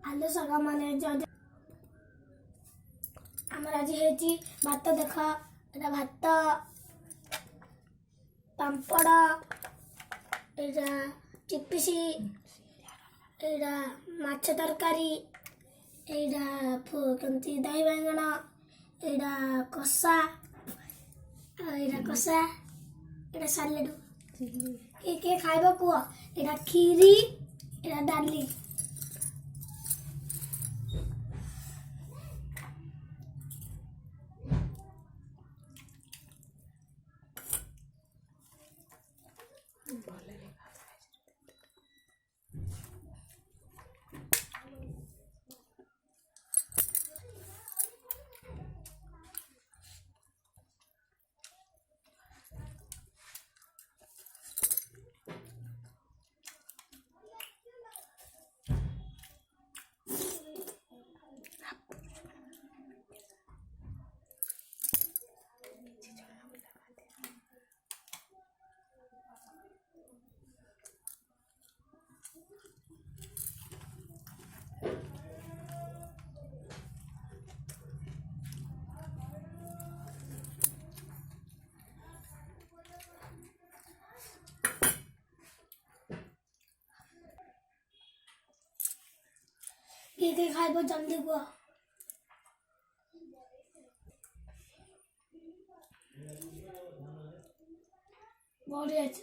ଆଲୋ ସାଙ୍ଗ ମାନେ ଆମର ଆଜି ହେଇଛି ଭାତ। ଦେଖ ଏଇଟା ଭାତ, ପାମ୍ପଡ଼, ଏଇଟା ଚିପ୍ସ, ଏଇଟା ମାଛ ତରକାରୀ, ଏଇଟା କେମିତି ଦହି ବାଇଗଣ, ଏଇଟା କଷା, ଏଇଟା ସାଲେଡ୍। କିଏ ଖାଇବ କୁହ? ଏଇଟା କ୍ଷୀରି, ଏଇଟା ଡାଲି। କିଏ ଖାଇବ ଜଲ୍ଦି କୁହ? ବଢ଼ିଆ ଅଛି।